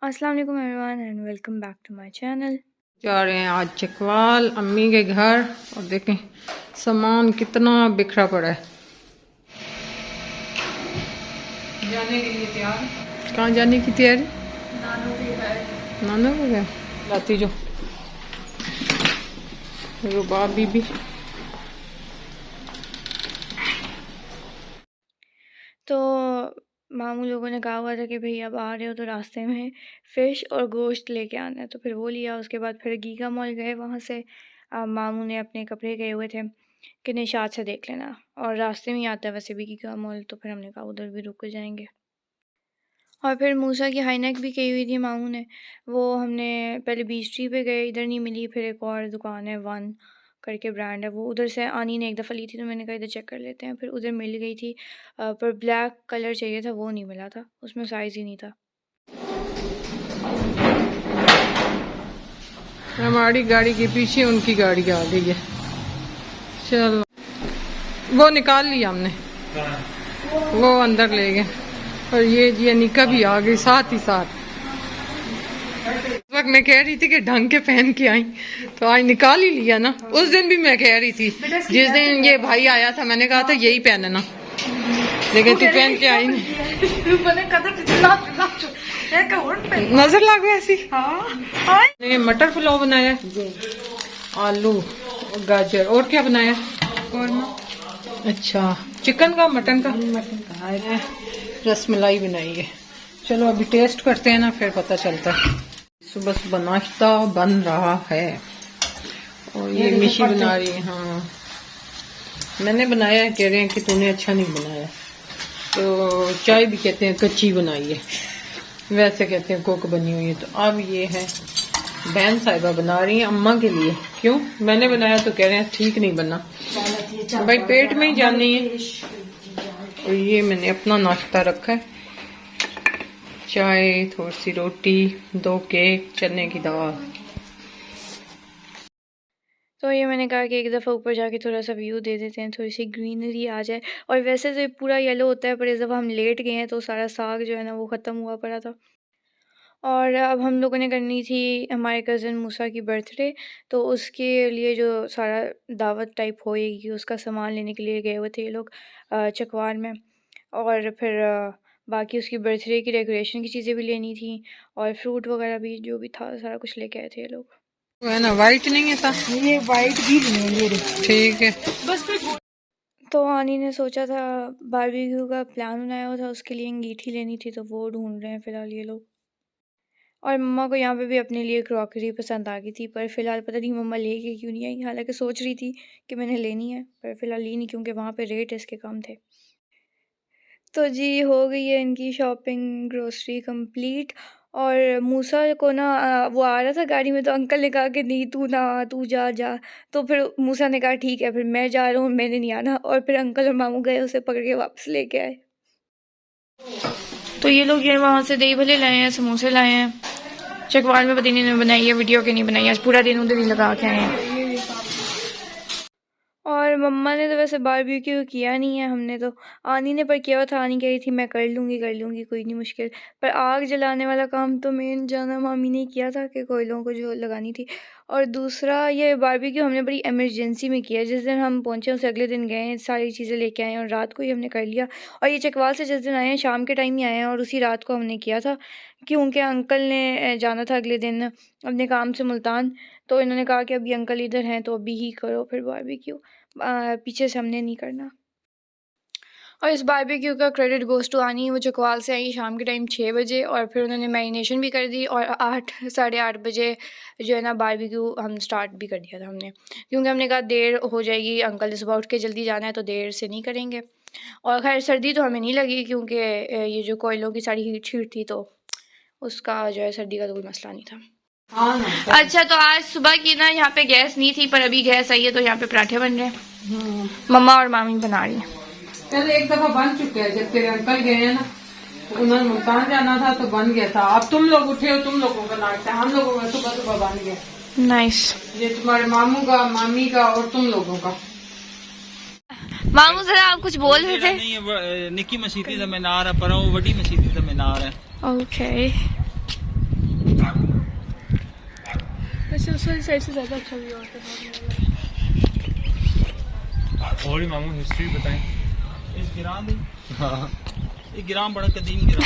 अस्सलाम वालेकुम everyone and welcome back to my channel. जा रहे हैं आज चकवाल अम्मी के घर और देखें सामान कितना बिखरा पड़ा है। जाने के लिए तैयार। कहाँ जाने की तैयारी? नानू के घर। नानू के घर लाती जो रुबाब बीबी। तो मामू लोगों ने कहा हुआ था कि भाई अब आ रहे हो तो रास्ते में फ़िश और गोश्त लेके आना है, तो फिर वो लिया। उसके बाद फिर गीगा मॉल गए। वहाँ से मामू ने अपने कपड़े गए हुए थे कि निशात से देख लेना, और रास्ते में ही आता है वैसे भी गीगा मॉल, तो फिर हमने कहा उधर भी रुक जाएंगे। और फिर मूसा की हाई नेक भी कही हुई थी मामू ने, वो हमने पहले बीच ट्री पे गए, इधर नहीं मिली। फिर एक और दुकान है वन करके ब्रांड है, वो उधर से आनी ने एक दफ़ा ली थी, तो मैंने कहा इधर चेक कर लेते हैं। फिर उधर मिल गई थी पर ब्लैक कलर चाहिए था, वो नहीं मिला था, उसमें साइज़ ही नहीं था। हमारी गाड़ी के पीछे उनकी गाड़ी आ गई है। चलो वो निकाल लिया हमने, वो अंदर ले गए। और ये अनिका भी आ गई साथ ही साथ। उस वक्त मैं कह रही थी कि ढंग के पहन के आई, तो आज निकाल ही लिया ना। उस दिन भी मैं कह रही थी, जिस दिन ये भाई आया था मैंने कहा था यही पहनना, लेकिन तू पहन के आई नहीं। नजर लग गई ऐसी। हाँ। मटर पुलाव बनाया, आलू गाजर, और क्या बनाया? अच्छा, चिकन का मटन का रसमलाई बनाई है। चलो अभी टेस्ट करते हैं ना, फिर पता चलता है। सुबह सुबह नाश्ता बन रहा है और ये मिशी बना रही है। हाँ मैंने बनाया है, कह रहे हैं कि तूने अच्छा नहीं बनाया। तो चाय भी कहते हैं कच्ची बनाई है, वैसे कहते हैं कुक बनी हुई है। तो अब ये है बहन साहिबा बना रही है अम्मा के लिए। क्यों? मैंने बनाया तो कह रहे हैं ठीक नहीं बना, भाई पेट में ही जानी है। और ये मैंने अपना नाश्ता रखा है, चाय, थोड़ी सी रोटी, 2 केक, चने की दाल। तो ये मैंने कहा कि एक दफ़ा ऊपर जाके थोड़ा सा व्यू दे देते हैं, थोड़ी सी ग्रीनरी आ जाए। और वैसे तो ये पूरा येलो होता है, पर इस दफ़ा हम लेट गए हैं तो सारा साग जो है ना वो ख़त्म हुआ पड़ा था। और अब हम लोगों ने करनी थी हमारे कज़न मूसा की बर्थडे, तो उसके लिए जो सारा दावत टाइप होएगी उसका सामान लेने के लिए गए हुए थे ये लोग चकवाल में। और फिर बाकी उसकी बर्थडे की डेकोरेशन की चीज़ें भी लेनी थी, और फ्रूट वगैरह भी जो भी था सारा कुछ लेके आए थे ये लोग। है ना, वाइट नहीं है था? ये वाइट भी नहीं है, ठीक है। तो आनी ने सोचा था बारबेक्यू का प्लान बनाया हुआ था, उसके लिए अंगीठी लेनी थी, तो वो ढूंढ रहे हैं फ़िलहाल ये लोग। और मम्मा को यहाँ पे भी अपने लिए क्रॉकरी पसंद आ गई थी, पर फ़िलहाल पता नहीं मम्मा लेके क्यों नहीं आई। हालांकि सोच रही थी कि मैंने लेनी है, पर फ़िलहाल ली नहीं क्योंकि वहाँ पे रेट इसके कम थे। तो जी हो गई है इनकी शॉपिंग ग्रोसरी कंप्लीट। और मूसा को ना वो आ रहा था गाड़ी में, तो अंकल ने कहा कि नहीं तू ना आ, तू जा जा। तो फिर मूसा ने कहा ठीक है, फिर मैं जा रहा हूँ, मैंने नहीं आना। और फिर अंकल और मामू गए उसे पकड़ के वापस लेके आए। तो ये लोग ये वहाँ से दही भले लाए हैं, समोसे लाए हैं। चकवाल में पता नहीं इन्होंने बनाई है वीडियो के नहीं बनाई, आज पूरा दिन उधर ही लगा के आए हैं। और मम्मा ने तो वैसे बारबेक्यू किया नहीं है, हमने तो आनी ने पर किया हुआ था। आनी कह रही थी मैं कर लूँगी कोई नहीं मुश्किल। पर आग जलाने वाला काम तो मेन जाना मामी ने किया था कि कोयलों को जो लगानी थी। और दूसरा ये बारबेक्यू हमने बड़ी इमरजेंसी में किया, जिस दिन हम पहुँचे उससे अगले दिन गए, सारी चीज़ें लेके आए और रात को ही हमने कर लिया। और ये चकवाल से जिस दिन आए हैं शाम के टाइम ही आए हैं, और उसी रात को हमने किया था क्योंकि अंकल ने जाना था अगले दिन अपने काम से मुल्तान। तो इन्होंने कहा कि अभी अंकल इधर हैं तो अभी ही करो फिर बारबेक्यू, पीछे से हमने नहीं करना। और इस बारबेक्यू का क्रेडिट गोज़ टू आनी। वो चकवाल से आई शाम के टाइम 6 बजे, और फिर उन्होंने मैरिनेशन भी कर दी, और 8 साढ़े 8 बजे जो है ना बारबेक्यू हम स्टार्ट भी कर दिया था हमने, क्योंकि हमने कहा देर हो जाएगी, अंकल ने सुबह उठ के जल्दी जाना है तो देर से नहीं करेंगे। और खैर सर्दी तो हमें नहीं लगी क्योंकि ये जो कोयलों की सारी हीट थी, तो उसका जो है सर्दी का तो कोई मसला नहीं था। अच्छा, तो आज सुबह की ना यहाँ पे गैस नहीं थी, पर अभी गैस आई है, तो यहाँ पे पराठे बन रहे हैं। मम्मा और मामी बना रही हैं। पहले एक दफा बन चुके हैं, जब तेरे अंकल गए हैं ना, उन्होंने मुल्तान जाना था तो बन गया था। अब तुम लोग उठे हो, तुम लोगों का नाश्ता, हम लोगों का सुबह सुबह बन गया। नाइस। ये तुम्हारे मामू का, मामी का और तुम लोगों का। मामू जरा आप कुछ बोल रहे थे? निक्की मसीती दा मीनार है, पर वो बड़ी मसीती दा मीनार है। ओके। वैसे उस वाली साइड से ज़्यादा अच्छा व्यू आता है। और ही मामू हिस्ट्री बताएं इस गिराम दी। हाँ ये गिराम बड़ा कदीम गिराम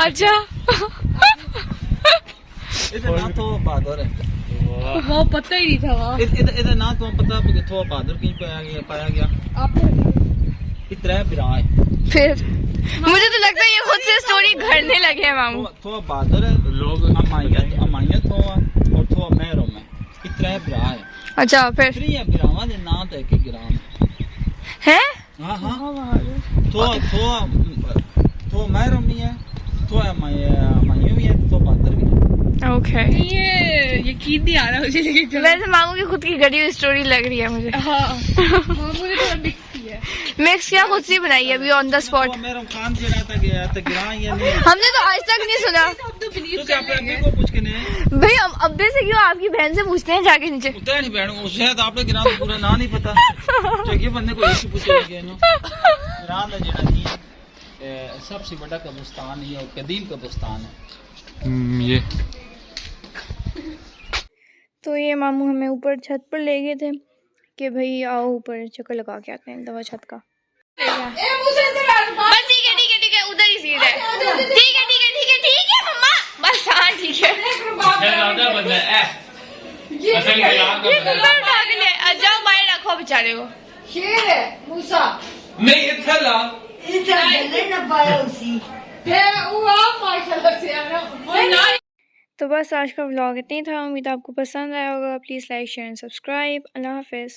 अच्छा ਇਹਦਾ ਨਾਂ ਤੋਂ ਬਹਾਦਰ ਹੈ वो पता ही नहीं था वहाँ ਇਹਦਾ ਨਾਂ ਤੋਂ ਪਤਾ ਵੀ ਕਿੱਥੋਂ ਬਹਾਦਰ ਕੀ ਪਾਇਆ ਗਿਆ आपने ਇਹ ਤਰੇ ਬਿਰਾ ਹੈ फिर मुझे तो लगता है ये खुद से स्टोरी घड़ने लगे हैं मामू थो बहादुर है लोग अमायत हो और थो महरम है ਇਹ ਤਰੇ ਬਿਰਾ ਹੈ अच्छा फिर ਇਹ ਬਿਰਾਵਾਂ ਦੇ ਨਾਂ ਤੇ ਕਿ ਗਿਰਾਮ है हाँ हाँ थो महरम भी है थो अमायत भी है थो बहादुर भी है ओके ये यकीन नहीं आ रहा मुझे, लेकिन वैसे मामू की खुद की गढ़ी हुई स्टोरी लग रही है मुझे। हाँ मुझे थोड़ा मिक्स ही है। मिक्स क्या खुद से बनाई है अभी ऑन द स्पॉट। महरम खान जी रहता गया तो गिरा या नहीं हमने तो आज तक नहीं सुना तो क्या अपने अम्मी को पूछ के नहीं भाई। हम अब्बे से क्यों आपकी बहन से पूछते हैं जाके नीचे। उतना नहीं बहन उसे तो आपने गिरा तो पूरा ना नहीं पता चाहिए बंदे को एक पूछ लगे ना गिरा ना जेड़ा नहीं है सबसे बड़ा कब्रिस्तान ही और कदीम कब्रिस्तान है ये तो ये मामू हमें ऊपर छत पर ले गए थे कि भाई आओ ऊपर चक्कर लगा के आते हैं दवा छत का। बस ठीक है उधर ही सीट है। ठीक है मम्मा बस हाँ ठीक है। ज्यादा बंदा है असल में ये कुकर उठा के ले जाओ बाहर रखो बेचारे को। शेर है मूसा नहीं इतना ला इसे जलने न पाया उसी फिर वो आप माशाल्लाह से आ रहा तो बस आज का व्लॉग इतना ही था। उम्मीद आपको पसंद आया होगा। Please like share and subscribe. अल्लाह हाफिज़।